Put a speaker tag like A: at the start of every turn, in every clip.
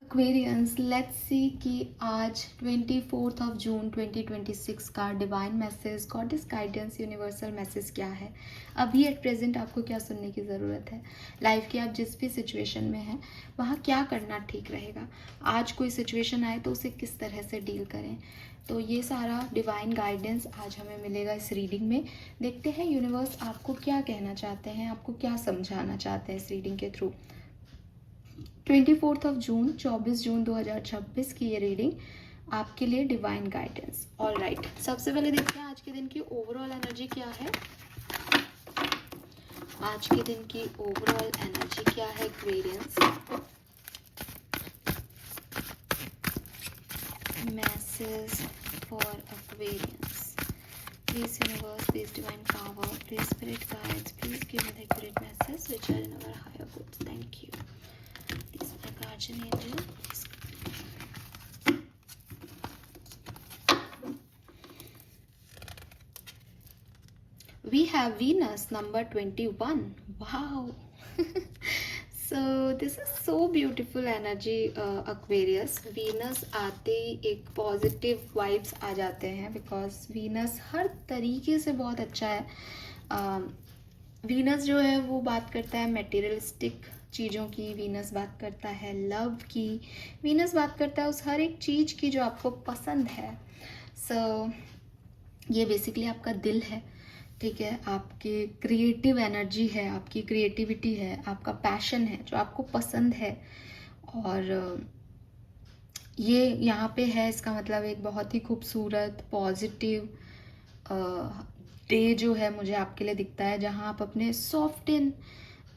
A: Aquarians, let's see कि आज 24 of June 2026 का divine message, goddess guidance, universal message क्या है। अभी एट प्रेजेंट आपको क्या सुनने की ज़रूरत है। लाइफ की आप जिस भी सिचुएशन में हैं वहाँ क्या करना ठीक रहेगा। आज कोई सिचुएशन आए तो उसे किस तरह से डील करें। तो ये सारा डिवाइन गाइडेंस आज हमें मिलेगा इस रीडिंग में। देखते हैं यूनिवर्स आपको क्या कहना चाहते हैं, आपको क्या समझाना चाहते हैं इस रीडिंग के थ्रू। 24 ऑफ जून 24 जून 2026 की ये रीडिंग आपके लिए डिवाइन गाइडेंस। ऑल राइट, सबसे पहले देखते हैं आज के दिन की ओवरऑल एनर्जी क्या है। आज के दिन की ओवरऑल एनर्जी क्या है Aquarians. Message for Aquarians, please universe, please divine power, please spirit guides, please give me the accurate message which are in our higher goods. Thank you. Please, my guardian angel. We have Venus number 21. Wow. So this is so beautiful energy, Aquarius. Venus आते ही एक positive vibes आ जाते हैं because Venus हर तरीके से बहुत अच्छा है। Venus जो है वो बात करता है मटेरियलिस्टिक चीज़ों की, वीनस बात करता है लव की, वीनस बात करता है उस हर एक चीज़ की जो आपको पसंद है। सो ये बेसिकली आपका दिल है, ठीक है, आपकी क्रिएटिव एनर्जी है, आपकी क्रिएटिविटी है, आपका पैशन है जो आपको पसंद है। और ये यहाँ पे है, इसका मतलब एक बहुत ही खूबसूरत पॉजिटिव डे जो है मुझे आपके लिए दिखता है, जहाँ आप अपने सॉफ्ट इन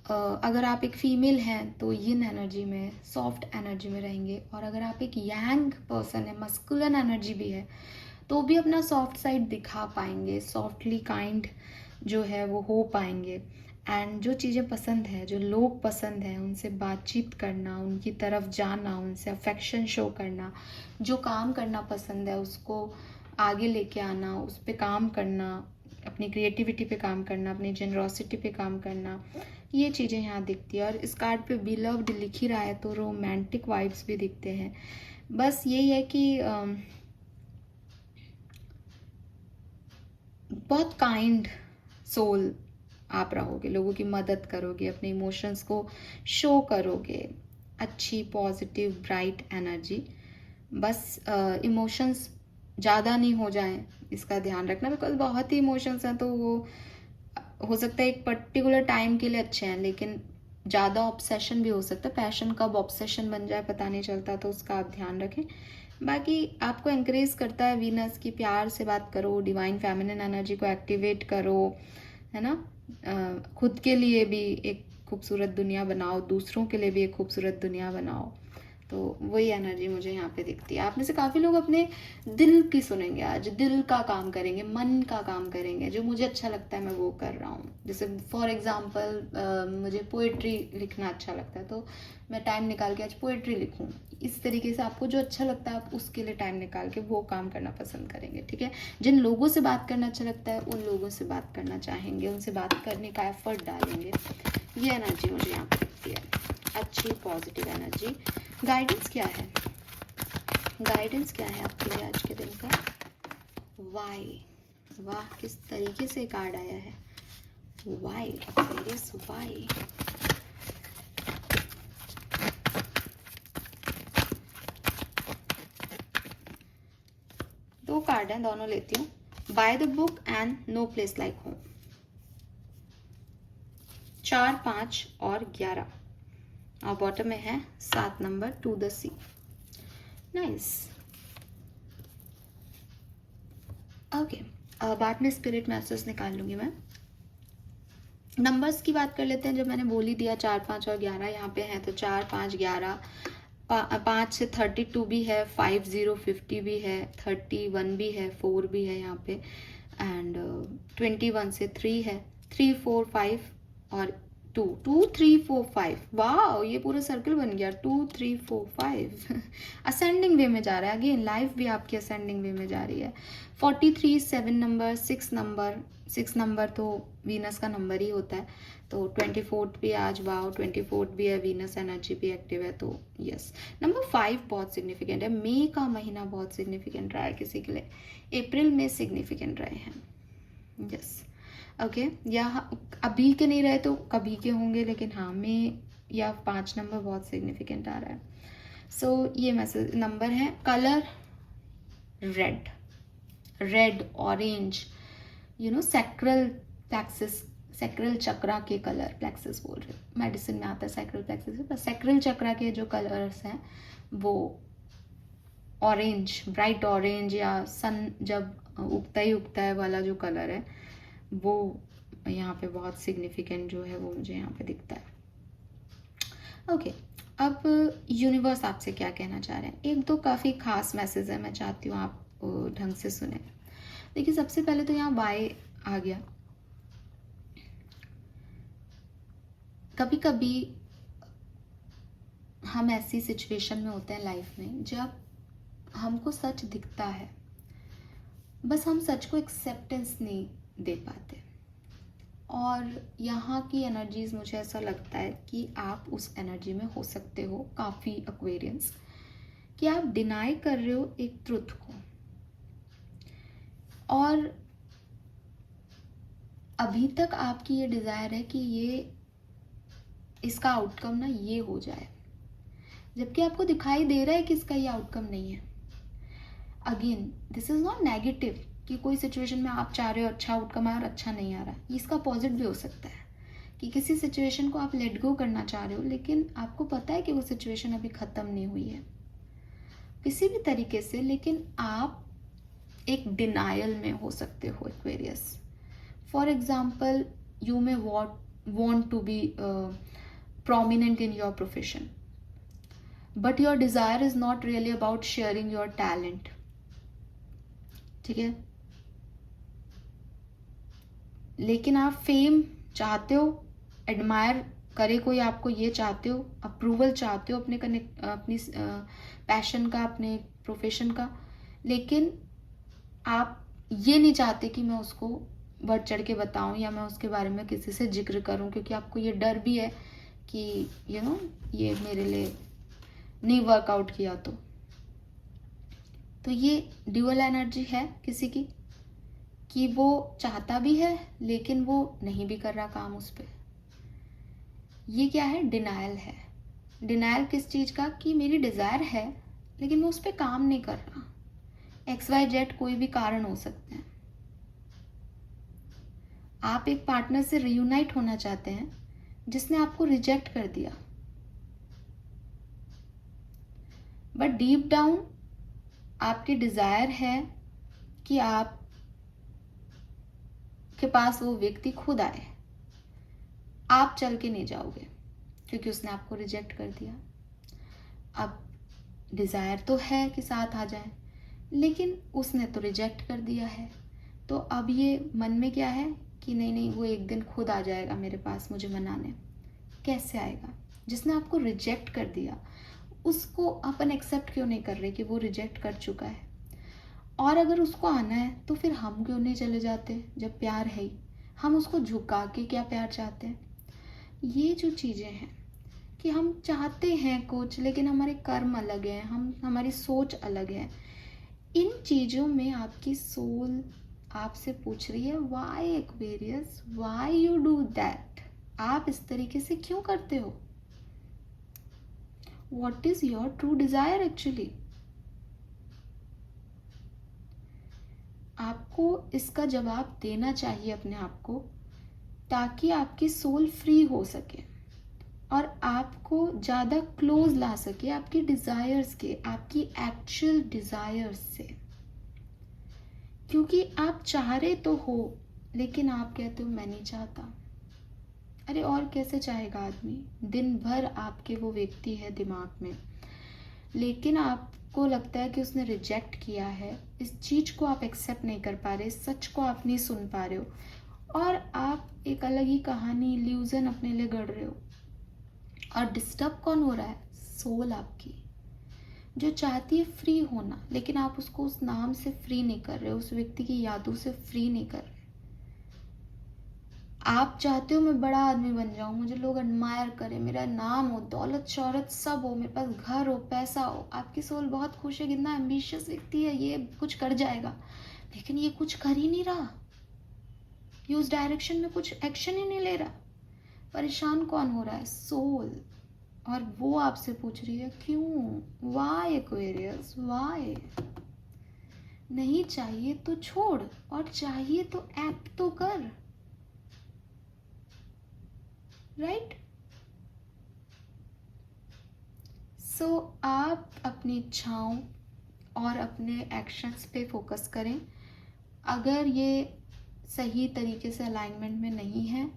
A: अगर आप एक फीमेल हैं तो यिन एनर्जी में, सॉफ्ट एनर्जी में रहेंगे। और अगर आप एक यांग पर्सन है, मस्कुलिन एनर्जी भी है, तो भी अपना सॉफ्ट साइड दिखा पाएंगे, सॉफ्टली काइंड जो है वो हो पाएंगे। एंड जो चीज़ें पसंद है, जो लोग पसंद हैं, उनसे बातचीत करना, उनकी तरफ जाना, उनसे अफेक्शन शो करना, जो काम करना पसंद है उसको आगे लेके आना, उस पर काम करना, अपनी क्रिएटिविटी पे काम करना, अपनी जेनरोसिटी पे काम करना, ये चीज़ें यहाँ दिखती है। और इस कार्ड पे बिलव्ड लिख ही रहा है तो रोमांटिक वाइब्स भी दिखते हैं। बस यही है कि बहुत काइंड सोल आप रहोगे, लोगों की मदद करोगे, अपने इमोशंस को शो करोगे, अच्छी पॉजिटिव ब्राइट एनर्जी। बस इमोशंस ज़्यादा नहीं हो जाएं, इसका ध्यान रखना, बिकॉज बहुत ही इमोशंस हैं तो वो हो सकता है एक पर्टिकुलर टाइम के लिए अच्छे हैं, लेकिन ज़्यादा ऑब्सेशन भी हो सकता है। पैशन कब ऑब्सेशन बन जाए पता नहीं चलता, तो उसका आप ध्यान रखें। बाकी आपको एनकरेज करता है वीनस की प्यार से बात करो, डिवाइन फेमिनिन एनर्जी को एक्टिवेट करो, है ना। खुद के लिए भी एक खूबसूरत दुनिया बनाओ, दूसरों के लिए भी एक खूबसूरत दुनिया बनाओ। तो वही एनर्जी मुझे यहाँ पे दिखती है। आप में से काफ़ी लोग अपने दिल की सुनेंगे आज, दिल का काम करेंगे, मन का काम करेंगे, जो मुझे अच्छा लगता है मैं वो कर रहा हूँ। जैसे फॉर एग्जांपल मुझे पोइट्री लिखना अच्छा लगता है तो मैं टाइम निकाल के आज पोइट्री लिखूँ। इस तरीके से आपको जो अच्छा लगता है आप उसके लिए टाइम निकाल के वो काम करना पसंद करेंगे, ठीक है। जिन लोगों से बात करना अच्छा लगता है उन लोगों से बात करना चाहेंगे, उनसे बात करने का एफर्ट डालेंगे। ये एनर्जी मुझे यहाँ पे दिखती है, अच्छी पॉजिटिव एनर्जी। गाइडेंस क्या है, गाइडेंस क्या है आपके लिए आज के दिन का। वाई, वाह किस तरीके से कार्ड आया है। Why Aquarius, why. दो कार्ड हैं, दोनों लेती हूँ। By the book and no place like home. 4, 5 और 11 और बॉटम में है 7 number, to the sea. Nice. Okay, बाद में स्पिरिट मैसेज निकाल लूंगी मैं। नंबर्स की बात कर लेते हैं। जब मैंने बोल ही दिया 4, 5 और 11 यहाँ पे हैं, तो 4, 5, 11, 5 से 32 भी है, 5, 0, 50 भी है, 31 भी है, 4 भी है यहाँ पे, एंड 21 से 3 है, 3, 4, 5 और 2, 2, 3, 4, 5। वाह, ये पूरा सर्कल बन गया। 2, 3, 4, 5 असेंडिंग वे में जा रहा है। अगेन लाइफ भी आपकी असेंडिंग वे में जा रही है। 43, 7 नंबर, 6 नंबर, 6 नंबर तो वीनस का नंबर ही होता है, तो 24th भी आज, वाओ 24th भी है, वीनस एनर्जी भी एक्टिव है, तो यस। नंबर 5 बहुत सिग्निफिकेंट है। मई का महीना बहुत सिग्निफिकेंट रहा है किसी के लिए, अप्रैल में सिग्निफिकेंट रहे हैं, यस ओके। या अभी के नहीं रहे तो कभी के होंगे, लेकिन हाँ मई या 5 नंबर बहुत सिग्निफिकेंट आ रहा है। सो ये मैसेज नंबर है। Colour red, red orange, you know sacral plexus, sacral chakra के कलर, प्लेक्सिस बोल रहे, मेडिसिन में आता है सैक्रल प्लेक्सिस, पर सैक्रल चक्रा के जो कलर्स हैं वो ऑरेंज, ब्राइट ऑरेंज, या सन जब उगता ही उगता है वाला जो कलर है वो यहाँ पे बहुत सिग्निफिकेंट जो है वो मुझे यहाँ पे दिखता है। ओके अब यूनिवर्स आपसे क्या कहना चाह रहे हैं, एक दो काफ़ी खास मैसेज है, मैं चाहती हूँ आप ढंग से सुने। देखिए सबसे पहले तो यहाँ वाई आ गया। कभी कभी हम ऐसी सिचुएशन में होते हैं लाइफ में जब हमको सच दिखता है, बस हम सच को एक्सेप्टेंस नहीं दे पाते। और यहाँ की एनर्जीज मुझे ऐसा लगता है कि आप उस एनर्जी में हो सकते हो काफ़ी एक्वेरियंस, कि आप डिनाई कर रहे हो एक ट्रुथ को, और अभी तक आपकी ये डिज़ायर है कि ये इसका आउटकम ना ये हो जाए, जबकि आपको दिखाई दे रहा है कि इसका ये आउटकम नहीं है। Again this is not negative कि कोई सिचुएशन में आप चाह रहे हो अच्छा आउटकम आए और अच्छा नहीं आ रहा, ये इसका पॉजिटिव भी हो सकता है कि किसी सिचुएशन को आप लेट गो करना चाह रहे हो, लेकिन आपको पता है कि वो सिचुएशन अभी ख़त्म नहीं हुई है किसी भी तरीके से, लेकिन आप एक डिनायल में हो सकते हो Aquarius. For example you may want to be prominent in your profession, but your desire is not really about sharing your talent, ठीक है, लेकिन आप फेम चाहते हो, एडमायर करे कोई आपको, ये चाहते हो, अप्रूवल चाहते हो अपने अपनी पैशन का, अपने प्रोफेशन का, लेकिन आप ये नहीं चाहते कि मैं उसको बढ़ चढ़ के बताऊं या मैं उसके बारे में किसी से जिक्र करूं, क्योंकि आपको ये डर भी है कि यू नो ये मेरे लिए नहीं वर्कआउट किया तो ये ड्यूअल एनर्जी है किसी की, कि वो चाहता भी है लेकिन वो नहीं भी कर रहा काम उस पर। ये क्या है, डिनायल है। डिनायल किस चीज़ का, कि मेरी डिज़ायर है लेकिन मैं उस पर काम नहीं कर रहा। XYZ कोई भी कारण हो सकते हैं। आप एक पार्टनर से रियूनाइट होना चाहते हैं जिसने आपको रिजेक्ट कर दिया, बट डीप डाउन आपकी डिजायर है कि आप के पास वो व्यक्ति खुद आए। आप चल के नहीं जाओगे क्योंकि उसने आपको रिजेक्ट कर दिया। अब डिजायर तो है कि साथ आ जाए, लेकिन उसने तो रिजेक्ट कर दिया है, तो अब ये मन में क्या है कि नहीं नहीं वो एक दिन खुद आ जाएगा मेरे पास मुझे मनाने। कैसे आएगा? जिसने आपको रिजेक्ट कर दिया उसको अपन एक्सेप्ट क्यों नहीं कर रहे कि वो रिजेक्ट कर चुका है? और अगर उसको आना है तो फिर हम क्यों नहीं चले जाते? जब प्यार है ही, हम उसको झुका के क्या प्यार चाहते हैं? ये जो चीज़ें हैं कि हम चाहते हैं कुछ लेकिन हमारे कर्म अलग हैं, हमारी सोच अलग है। इन चीज़ों में आपकी सोल आपसे पूछ रही है, why Aquarius, why you do that? आप इस तरीके से क्यों करते हो? What is your true desire actually? आपको इसका जवाब देना चाहिए अपने आप को, ताकि आपकी सोल फ्री हो सके और आपको ज़्यादा क्लोज ला सके आपकी डिज़ायर्स के, आपकी एक्चुअल डिज़ायर्स से। क्योंकि आप चाह रहे तो हो लेकिन आप कहते हो मैं नहीं चाहता। अरे और कैसे चाहेगा आदमी? दिन भर आपके वो व्यक्ति है दिमाग में, लेकिन आपको लगता है कि उसने रिजेक्ट किया है। इस चीज़ को आप एक्सेप्ट नहीं कर पा रहे, सच को आप नहीं सुन पा रहे हो और आप एक अलग ही कहानी, इल्यूजन अपने लिए गढ़ रहे हो। और डिस्टर्ब कौन हो रहा है? सोल आपकी, जो चाहती है फ्री होना, लेकिन आप उसको उस नाम से फ्री नहीं कर रहे, उस व्यक्ति की यादों से फ्री नहीं कर रहे। आप चाहते हो मैं बड़ा आदमी बन जाऊं, मुझे लोग एडमायर करें, मेरा नाम हो, दौलत शौहरत सब हो, मेरे पास घर हो, पैसा हो। आपकी सोल बहुत खुश है, कितना एम्बिशियस व्यक्ति है, ये कुछ कर जाएगा, लेकिन ये कुछ कर ही नहीं रहा, ये उस डायरेक्शन में कुछ एक्शन ही नहीं ले रहा। परेशान कौन हो रहा है? सोल। और वो आपसे पूछ रही है क्यों, वाई एक्वेरियस, वाई। नहीं चाहिए तो छोड़, और चाहिए तो एक्ट तो कर, राइट? सो आप अपनी इच्छाओं और अपने एक्शंस पे फोकस करें। अगर ये सही तरीके से अलाइनमेंट में नहीं है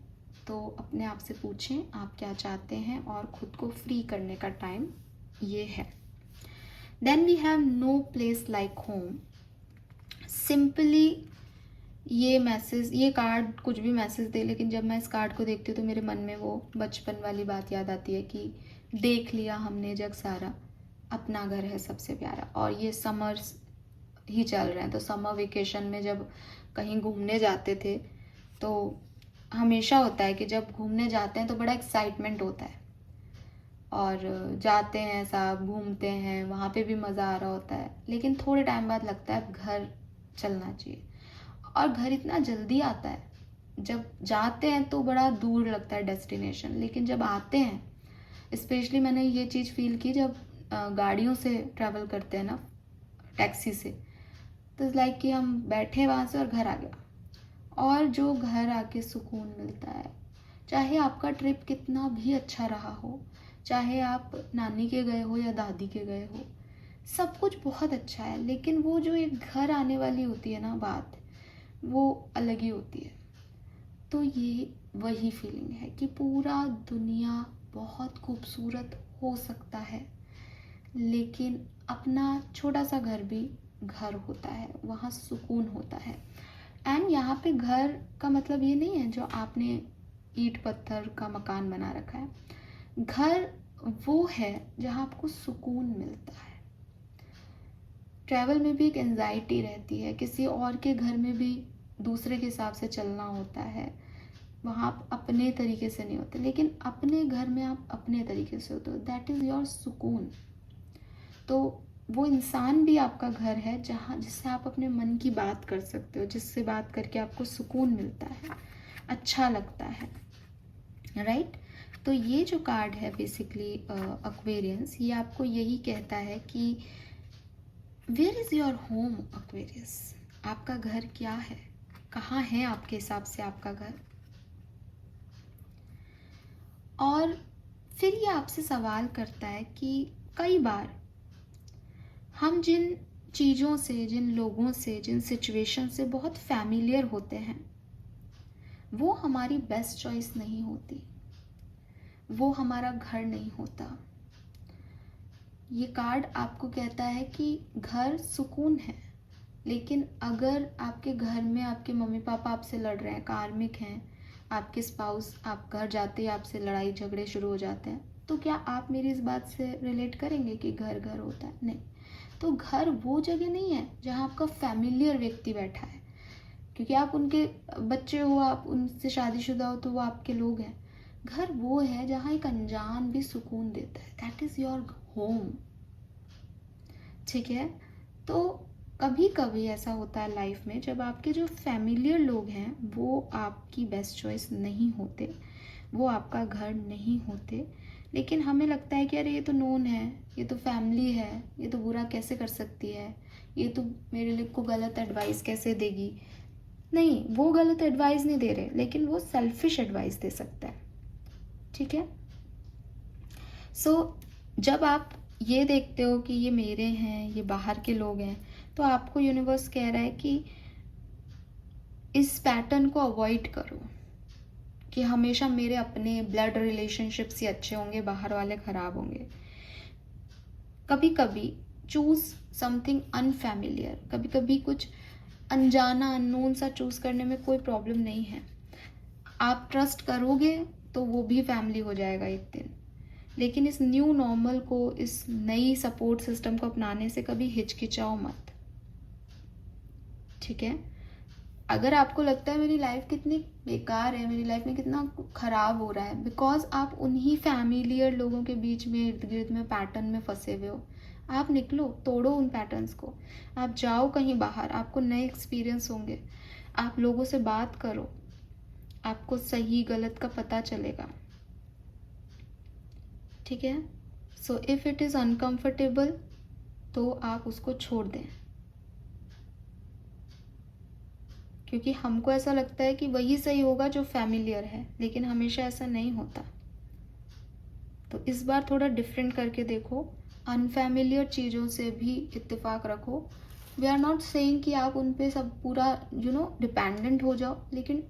A: तो अपने आप से पूछें आप क्या चाहते हैं, और खुद को फ्री करने का टाइम ये है। Then we have no place like home. Simply ये मैसेज, ये कार्ड कुछ भी मैसेज दे, लेकिन जब मैं इस कार्ड को देखती हूँ तो मेरे मन में वो बचपन वाली बात याद आती है कि देख लिया हमने जग सारा, अपना घर है सबसे प्यारा। और ये समर्स ही चल रहे हैं, तो समर वेकेशन में जब कहीं घूमने जाते थे तो हमेशा होता है कि जब घूमने जाते हैं तो बड़ा एक्साइटमेंट होता है, और जाते हैं सब, घूमते हैं, वहाँ पे भी मज़ा आ रहा होता है, लेकिन थोड़े टाइम बाद लगता है घर चलना चाहिए। और घर इतना जल्दी आता है, जब जाते हैं तो बड़ा दूर लगता है डेस्टिनेशन, लेकिन जब आते हैं, स्पेशली मैंने ये चीज़ फील की जब गाड़ियों से ट्रैवल करते हैं ना, टैक्सी से, तो लाइक कि हम बैठे वहाँ से और घर आ गया। और जो घर आके सुकून मिलता है, चाहे आपका ट्रिप कितना भी अच्छा रहा हो, चाहे आप नानी के गए हो या दादी के गए हो, सब कुछ बहुत अच्छा है, लेकिन वो जो एक घर आने वाली होती है ना बात, वो अलग ही होती है। तो ये वही फीलिंग है कि पूरा दुनिया बहुत खूबसूरत हो सकता है, लेकिन अपना छोटा सा घर भी घर होता है, वहाँ सुकून होता है। एंड यहाँ पे घर का मतलब ये नहीं है जो आपने ईंट पत्थर का मकान बना रखा है। घर वो है जहाँ आपको सुकून मिलता है। ट्रैवल में भी एक एंजाइटी रहती है, किसी और के घर में भी दूसरे के हिसाब से चलना होता है, वहाँ आप अपने तरीके से नहीं होते, लेकिन अपने घर में आप अपने तरीके से होते हो, दैट इज़ योर सुकून। तो वो इंसान भी आपका घर है जहाँ, जिससे आप अपने मन की बात कर सकते हो, जिससे बात करके आपको सुकून मिलता है, अच्छा लगता है, राइट? तो ये जो कार्ड है बेसिकली एक्वेरियंस, ये आपको यही कहता है कि where is your home Aquarius, आपका घर क्या है, कहाँ है आपके हिसाब से आपका घर। और फिर ये आपसे सवाल करता है कि कई बार हम जिन चीज़ों से, जिन लोगों से, जिन सिचुएशन से बहुत फैमिलियर होते हैं, वो हमारी बेस्ट चॉइस नहीं होती, वो हमारा घर नहीं होता। ये कार्ड आपको कहता है कि घर सुकून है, लेकिन अगर आपके घर में आपके मम्मी पापा आपसे लड़ रहे हैं, कार्मिक हैं, आपके स्पाउस, आप घर जाते ही आपसे लड़ाई झगड़े शुरू हो जाते हैं, तो क्या आप मेरी इस बात से रिलेट करेंगे कि घर घर होता है? नहीं। तो घर वो जगह नहीं है जहाँ आपका फैमिलियर व्यक्ति बैठा है, क्योंकि आप उनके बच्चे हो, आप उनसे शादीशुदा हो, तो वो आपके लोग हैं। घर वो है जहाँ एक अनजान भी सुकून देता है, दैट इज़ योर होम। ठीक है? तो कभी कभी ऐसा होता है लाइफ में जब आपके जो फैमिलियर लोग हैं वो आपकी बेस्ट चॉइस नहीं होते, वो आपका घर नहीं होते, लेकिन हमें लगता है कि अरे ये तो नोन है, ये तो फैमिली है, ये तो बुरा कैसे कर सकती है, ये तो मेरे लिए को गलत एडवाइस कैसे देगी। नहीं, वो गलत एडवाइस नहीं दे रहे, लेकिन वो सेल्फिश एडवाइस दे सकता है। ठीक है? सो जब आप ये देखते हो कि ये मेरे हैं, ये बाहर के लोग हैं, तो आपको यूनिवर्स कह रहा है कि इस पैटर्न को अवॉइड करो, कि हमेशा मेरे अपने ब्लड रिलेशनशिप्स ही अच्छे होंगे, बाहर वाले खराब होंगे। कभी कभी चूज समथिंग अनफैमिलियर, कभी कभी कुछ अनजाना, अननोन सा चूज करने में कोई प्रॉब्लम नहीं है। आप ट्रस्ट करोगे तो वो भी फैमिली हो जाएगा एक दिन, लेकिन इस न्यू नॉर्मल को, इस नई सपोर्ट सिस्टम को अपनाने से कभी हिचकिचाओ मत। ठीक है? अगर आपको लगता है मेरी लाइफ कितनी बेकार है, मेरी लाइफ में कितना खराब हो रहा है, बिकॉज आप उन्हीं फैमिलियर लोगों के बीच में, इर्द गिर्द में, पैटर्न में फंसे हुए हो। आप निकलो, तोड़ो उन पैटर्न्स को, आप जाओ कहीं बाहर, आपको नए एक्सपीरियंस होंगे, आप लोगों से बात करो, आपको सही गलत का पता चलेगा। ठीक है? So if it is uncomfortable तो आप उसको छोड़ दें, क्योंकि हमको ऐसा लगता है कि वही सही होगा जो फैमिलियर है, लेकिन हमेशा ऐसा नहीं होता। तो इस बार थोड़ा डिफरेंट करके देखो, अनफैमिलियर चीज़ों से भी इत्तेफाक रखो। वी आर नॉट सेइंग कि आप उन पे सब पूरा डिपेंडेंट हो जाओ, लेकिन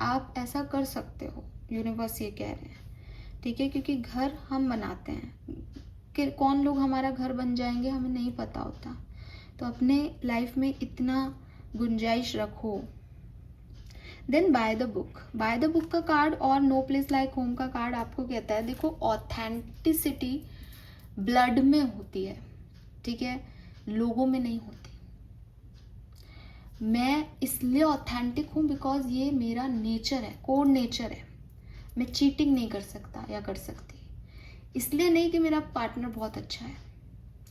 A: आप ऐसा कर सकते हो, यूनिवर्स ये कह रहे हैं। ठीक है? क्योंकि घर हम बनाते हैं, कि कौन लोग हमारा घर बन जाएंगे हमें नहीं पता होता। तो अपने लाइफ में इतना गुंजाइश रखो। देन बाय द बुक का कार्ड और नो प्लेस लाइक होम का कार्ड आपको कहता है, देखो ऑथेंटिसिटी ब्लड में होती है, ठीक है, लोगों में नहीं होती। मैं इसलिए ऑथेंटिक हूँ बिकॉज ये मेरा नेचर है, कोड नेचर है। मैं चीटिंग नहीं कर सकता या कर सकती। इसलिए नहीं कि मेरा पार्टनर बहुत अच्छा है,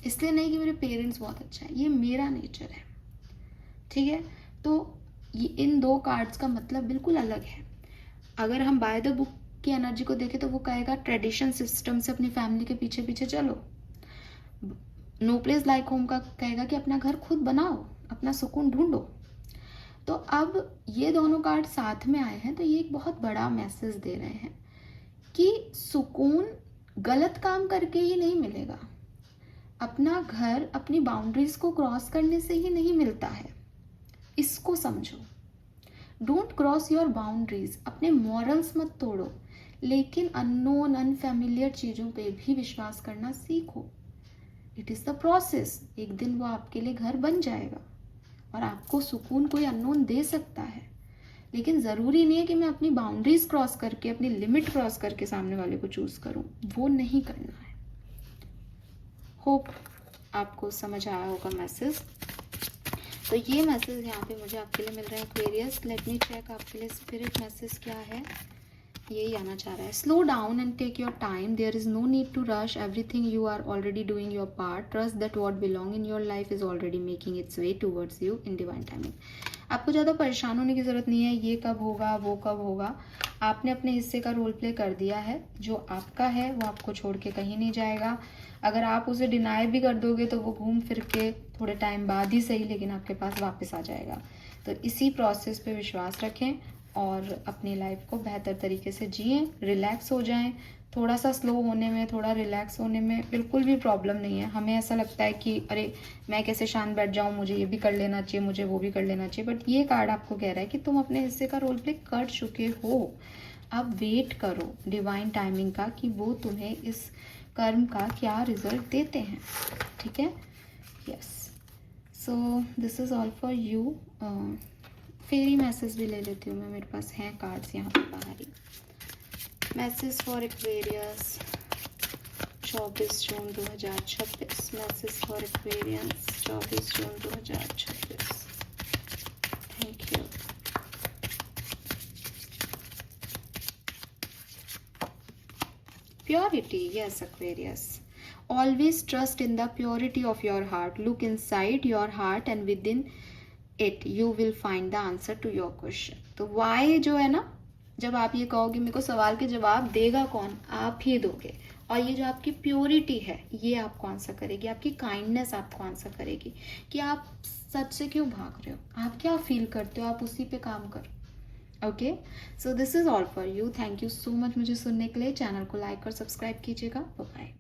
A: इसलिए नहीं कि मेरे पेरेंट्स बहुत अच्छा है, ये मेरा नेचर है। ठीक है? तो ये इन दो कार्ड्स का मतलब बिल्कुल अलग है। अगर हम बाय द बुक की एनर्जी को देखें तो वो कहेगा ट्रेडिशन सिस्टम से अपनी फैमिली के पीछे पीछे चलो। नो प्लेस लाइक होम का कहेगा कि अपना घर खुद बनाओ, अपना सुकून ढूंढो। तो अब ये दोनों कार्ड साथ में आए हैं तो ये एक बहुत बड़ा मैसेज दे रहे हैं कि सुकून गलत काम करके ही नहीं मिलेगा। अपना घर अपनी बाउंड्रीज को क्रॉस करने से ही नहीं मिलता है, इसको समझो। डोंट क्रॉस योर बाउंड्रीज, अपने मॉरल्स मत तोड़ो, लेकिन अननोन अनफैमिलियर चीज़ों पे भी विश्वास करना सीखो। It is the process. एक दिन वो आपके लिए घर बन जाएगा और आपको सुकून कोई अननोन दे सकता है, लेकिन ज़रूरी नहीं है कि मैं अपनी बाउंड्रीज क्रॉस करके, अपनी लिमिट क्रॉस करके सामने वाले को चूज़ करूँ। वो नहीं करना है। होप आपको समझ आया होगा मैसेज। तो ये मैसेज यहाँ पे मुझे आपके लिए मिल रहा है एक्वेरियस। लेट मी चेक आपके लिए स्पिरिट मैसेज क्या है। यही आना चाह रहा है, slow down and take your time, there is no need to rush everything, you are already doing your part, trust that what belong in your life is already making its way towards you in divine timing. आपको ज़्यादा परेशान होने की ज़रूरत नहीं है, ये कब होगा वो कब होगा। आपने अपने हिस्से का रोल प्ले कर दिया है, जो आपका है वो आपको छोड़ के कहीं नहीं जाएगा। अगर आप उसे डिनाई भी कर दोगे तो वो घूम फिर के थोड़े टाइम बाद ही सही, लेकिन आपके पास वापस आ जाएगा। तो इसी प्रोसेस पे विश्वास रखें और अपनी लाइफ को बेहतर तरीके से जिएं, रिलैक्स हो जाएं। थोड़ा सा स्लो होने में, थोड़ा रिलैक्स होने में बिल्कुल भी प्रॉब्लम नहीं है। हमें ऐसा लगता है कि अरे मैं कैसे शांत बैठ जाऊं, मुझे ये भी कर लेना चाहिए, मुझे वो भी कर लेना चाहिए, बट ये कार्ड आपको कह रहा है कि तुम अपने हिस्से का रोल प्ले कर चुके हो। अब वेट करो डिवाइन टाइमिंग का कि वो तुम्हें इस कर्म का क्या रिजल्ट देते हैं। ठीक है? Yes, so this is all for you. Fairy message भी ले लेती हूँ मैं, मेरे पास हैं कार्ड्स यहाँ पे बाहर ही। Message for Aquarius 24 June 2026। Message for Aquarians 24 June 2026। Thank you. Purity, yes, Aquarius. Always trust in the purity of your heart. Look inside your heart and within it you will find the answer to your question. तो why जो है ना, जब आप ये कहोगे मेरे को सवाल के जवाब देगा कौन, आप ही दोगे। और ये जो आपकी प्योरिटी है ये आपको आंसर करेगी, आपकी काइंडनेस आपको आंसर करेगी कि आप सच से क्यों भाग रहे हो, आप क्या फील करते हो, आप उसी पे काम करो। Okay, so this is all for you. Thank you so much मुझे सुनने के लिए। चैनल को लाइक और सब्सक्राइब कीजिएगा। Bye bye.